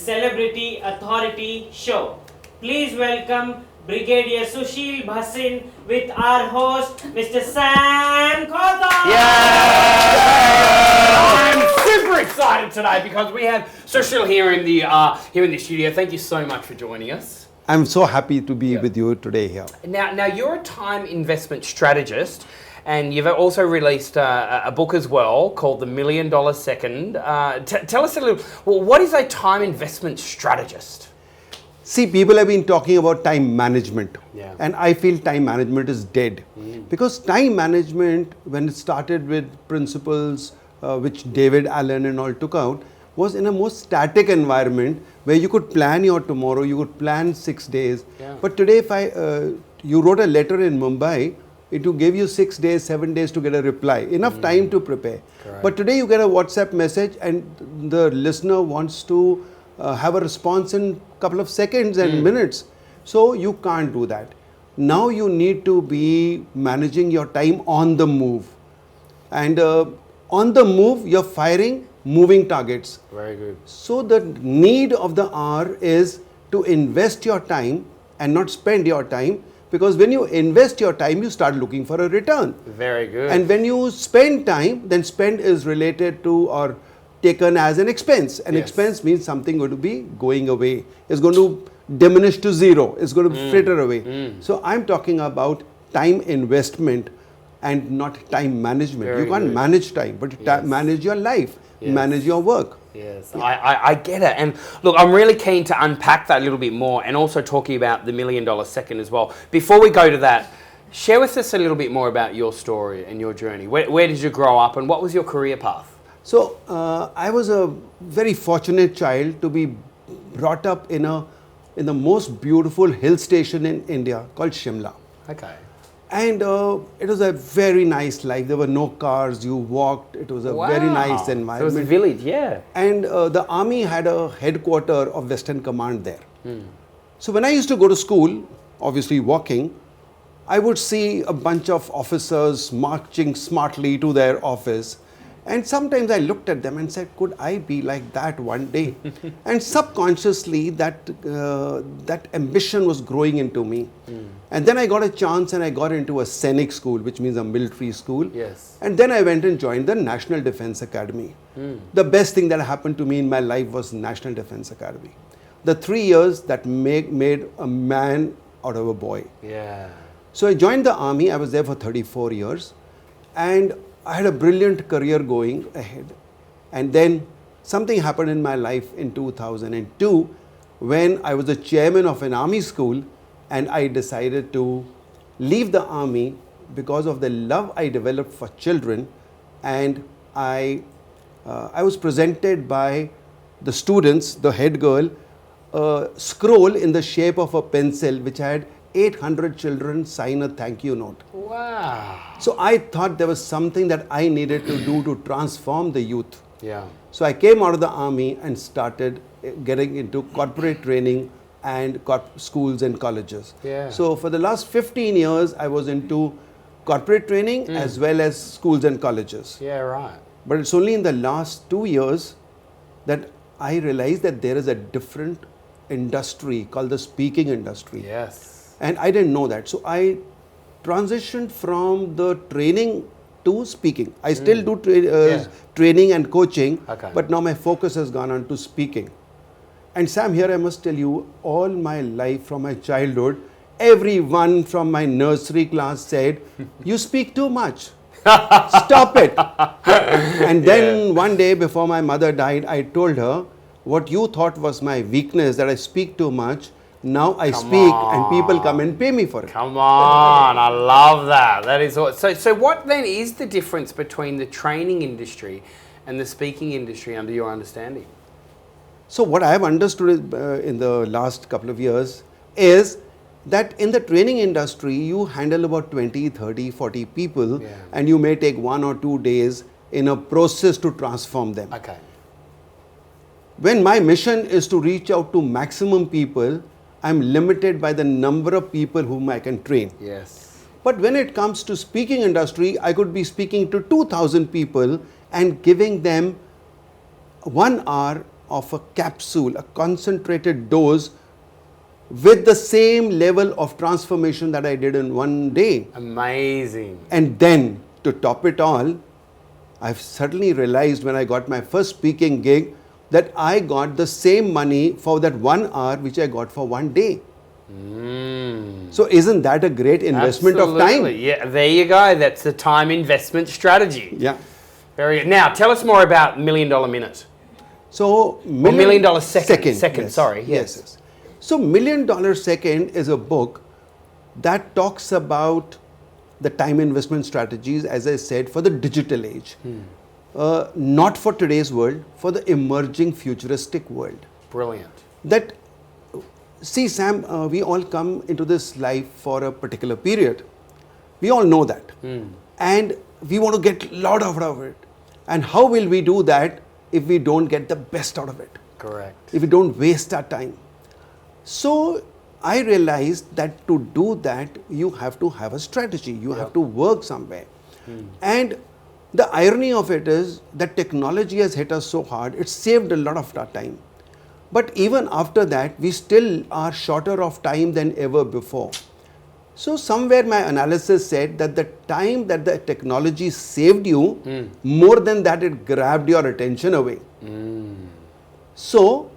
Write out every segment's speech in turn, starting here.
Celebrity Authority Show. Please welcome Brigadier Sushil Bhasin with our host, Mr. SAM CAWTHORN. I'm super excited today because we have Sushil here in the studio. Thank you so much for joining us. I'm so happy to be with you today here. Now you're a time investment strategist, and you've also released a book as well called The $1 Million Second. Tell us a little. Well, what is a time investment strategist? See, people have been talking about time management, Yeah. and I feel time management is dead. Because time management, when it started with principles which David Allen and all took out, was in a more static environment where you could plan your tomorrow, you could plan 6 days. Yeah. But today, if you wrote a letter in Mumbai, it will give you 6 days, 7 days to get a reply, enough time to prepare. Correct. But today you get a WhatsApp message and the listener wants to have a response in a couple of seconds and minutes. So you can't do that. Now you need to be managing your time on the move. And on the move, you're firing moving targets. Very good. So the need of the hour is to invest your time and not spend your time, because when you invest your time, you start looking for a return. Very good. And when you spend time, then spend is related to or taken as an expense. An Yes. expense means something going to be going away. It's going to diminish to zero. It's going to fritter away. So I'm talking about time investment and not time management. Very you can't good. manage time, but you Yes. manage your life, Yes. manage your work. Yes, I get it. And look, I'm really keen to unpack that a little bit more and also talking about the $1 Million Second as well. Before we go to that, share with us a little bit more about your story and your journey. Where did you grow up and what was your career path? So I was a very fortunate child to be brought up in the most beautiful hill station in India called Shimla. Okay. And it was a very nice life. There were no cars, you walked. It was a very nice So it was a environment. village, yeah. And the army had a headquarter of Western Command there. So when I used to go to school, obviously walking, I would see a bunch of officers marching smartly to their office. And sometimes I looked at them and said, could I be like that one day? And subconsciously, that ambition was growing into me. And then I got a chance and I got into a Sainik school, which means a military school. Yes. And then I went and joined the National Defence Academy. The best thing that happened to me in my life was National Defence Academy. The 3 years that made a man out of a boy. Yeah. So I joined the army. I was there for 34 years. And I had a brilliant career going ahead. And then something happened in my life in 2002 when I was the chairman of an army school and I decided to leave the army because of the love I developed for children. And I was presented by the students, the head girl, a scroll in the shape of a pencil which had 800 children sign a thank you note. Wow. So I thought there was something that I needed to do to transform the youth. Yeah. So I came out of the army and started getting into corporate training and schools and colleges. Yeah. So for the last 15 years, I was into corporate training as well as schools and colleges. Yeah, right. But it's only in the last 2 years that I realized that there is a different industry called the speaking industry. Yes. And I didn't know that. So I transitioned from the training to speaking. I still do training and coaching, Okay. but now my focus has gone on to speaking. And Sam, here I must tell you, all my life from my childhood, everyone from my nursery class said, you speak too much. Stop it. And then one day before my mother died, I told her, what you thought was my weakness, that I speak too much, now I speak and people come and pay me for it. Come on, I love that. That is awesome. So what then is the difference between the training industry and the speaking industry under your understanding? So what I have understood in the last couple of years is that in the training industry, you handle about 20, 30, 40 people and you may take 1 or 2 days in a process to transform them. Okay. When my mission is to reach out to maximum people, I'm limited by the number of people whom I can train. Yes. But when it comes to speaking industry, I could be speaking to 2,000 people and giving them 1 hour of a capsule, a concentrated dose with the same level of transformation that I did in one day. Amazing. And then to top it all, I've suddenly realized when I got my first speaking gig that I got the same money for that 1 hour which I got for one day. So isn't that a great investment of time? Yeah, there you go. That's the time investment strategy. Yeah. Very good. Now, tell us more about $1 Million Minute. So $1 Million Second. Second, yes. sorry. Yes. So $1 Million Second is a book that talks about the time investment strategies, as I said, for the digital age. Not for today's world, for the emerging futuristic world. Brilliant. That, see Sam, we all come into this life for a particular period. We all know that. And we want to get a lot out of it. And how will we do that if we don't get the best out of it? Correct. If we don't waste our time. So I realized that to do that, you have to have a strategy. You have to work somewhere. And the irony of it is that technology has hit us so hard, it saved a lot of our time. But even after that, we still are shorter of time than ever before. So somewhere my analysis said that the time that the technology saved you, more than that it grabbed your attention away. So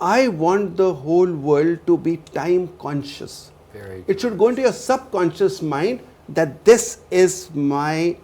I want the whole world to be time conscious. Very good. It should go into your subconscious mind that this is my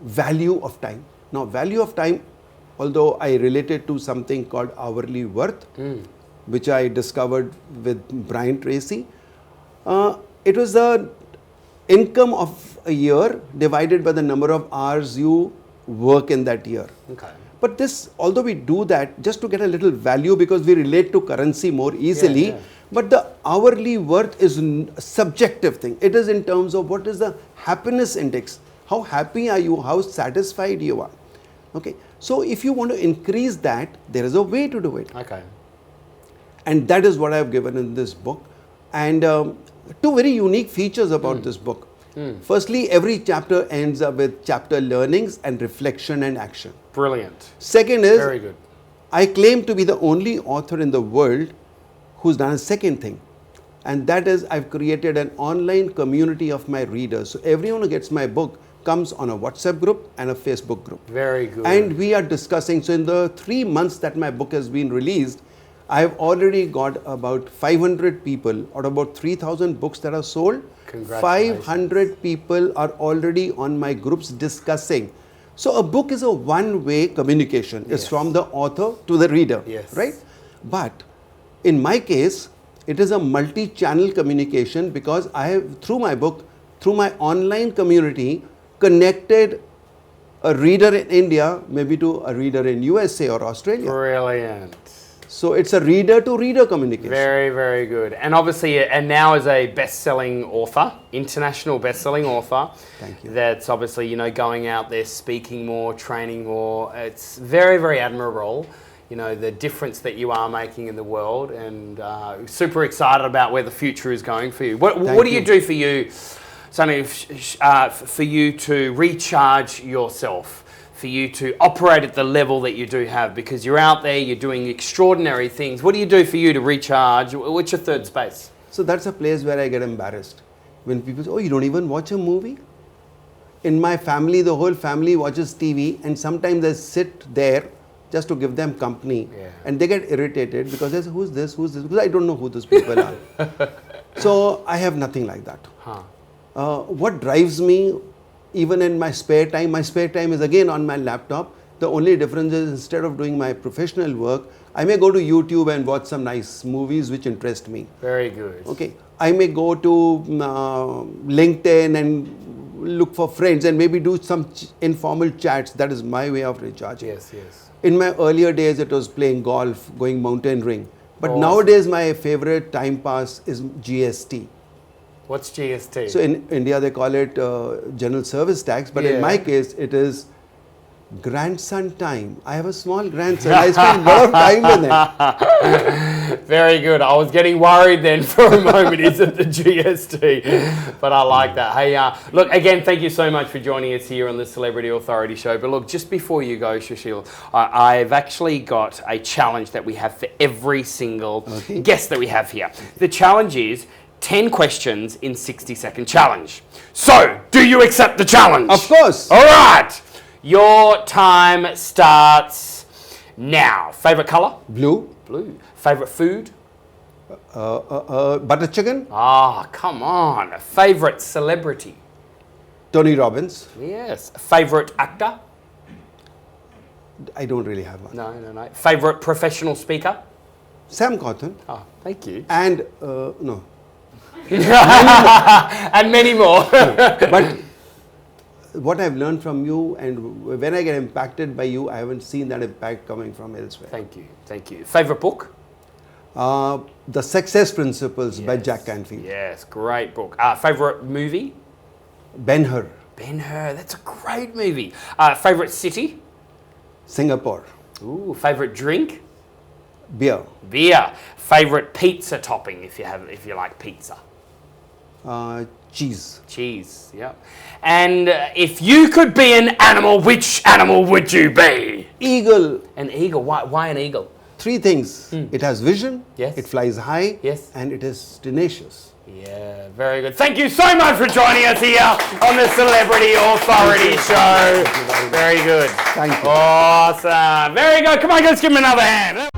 value of time. Now, value of time, although I related to something called hourly worth, which I discovered with Brian Tracy, it was the income of a year divided by the number of hours you work in that year. Okay. But this, although we do that just to get a little value because we relate to currency more easily, but the hourly worth is a subjective thing. It is in terms of what is the happiness index. How happy are you? How satisfied you are? Okay. So if you want to increase that, there is a way to do it. Okay. And that is what I have given in this book. And two very unique features about this book. Firstly, every chapter ends up with chapter learnings and reflection and action. Brilliant. Second is, Very good. I claim to be the only author in the world who's done a second thing. And that is, I've created an online community of my readers. So everyone who gets my book comes on a WhatsApp group and a Facebook group. Very good. And we are discussing, so in the 3 months that my book has been released, I've already got about 500 people, out of about 3,000 books that are sold, Congratulations. 500 people are already on my groups discussing. So a book is a one-way communication. It's from the author to the reader, right? But in my case, it is a multi-channel communication because I have, through my book, through my online community, connected a reader in India, maybe to a reader in USA or Australia. Brilliant. So it's a reader-to-reader communication. Very, very good. And obviously, and now as a best-selling author, international best-selling author, Thank you. that's obviously, you know, going out there, speaking more, training more. It's very, very admirable, you know, the difference that you are making in the world, and super excited about where the future is going for you. What do you do for you, something for you to recharge yourself? For you to operate at the level that you do have, because you're out there, you're doing extraordinary things. What do you do for you to recharge? What's your third space? So that's a place where I get embarrassed. When people say, oh, you don't even watch a movie? In my family, the whole family watches TV, and sometimes I sit there just to give them company. And they get irritated because they say, who's this? Who's this? Because I don't know who those people are. So I have nothing like that. What drives me, even in my spare time is again on my laptop. The only difference is, instead of doing my professional work, I may go to YouTube and watch some nice movies which interest me. Very good. Okay. I may go to LinkedIn and look for friends and maybe do some informal chats. That is my way of recharging. Yes, yes. In my earlier days, it was playing golf, going mountaineering. But Awesome. Nowadays, my favorite time pass is GST. What's GST? So in India, they call it general service tax, but in my case, it is grandson time. I have a small grandson. I spend a lot of time with him. Very good. I was getting worried then for a moment. Is it the GST? But I like that. Hey, look, again, thank you so much for joining us here on the Celebrity Authority Show. But look, just before you go, Sushil, I've actually got a challenge that we have for every single guest that we have here. The challenge is 10 questions in 60-second challenge. So, do you accept the challenge? Of course. All right. Your time starts now. Favorite color? Blue. Blue. Favorite food? Butter chicken. Ah, come on. Favorite celebrity? Tony Robbins. Yes. Favorite actor? I don't really have one. No. Favorite professional speaker? Sam CAWTHORN. Oh, thank you. And no. And many more. But what I've learned from you, and when I get impacted by you, I haven't seen that impact coming from elsewhere. Thank you. Thank you. Favorite book? The Success Principles by Jack Canfield. Yes, great book. Favorite movie? Ben-Hur. Ben-Hur, that's a great movie. Favorite city? Singapore. Ooh, favorite drink? Beer. Beer. Favorite pizza topping if you like pizza? Cheese. Cheese. Yep. And if you could be an animal, which animal would you be? Eagle. An eagle. Why an eagle? 3 things. It has vision. Yes. It flies high. Yes. And it is tenacious. Yeah, very good. Thank you so much for joining us here on the Celebrity Authority Show. Very good. Thank you. Awesome. Very good. Come on, let's give him another hand.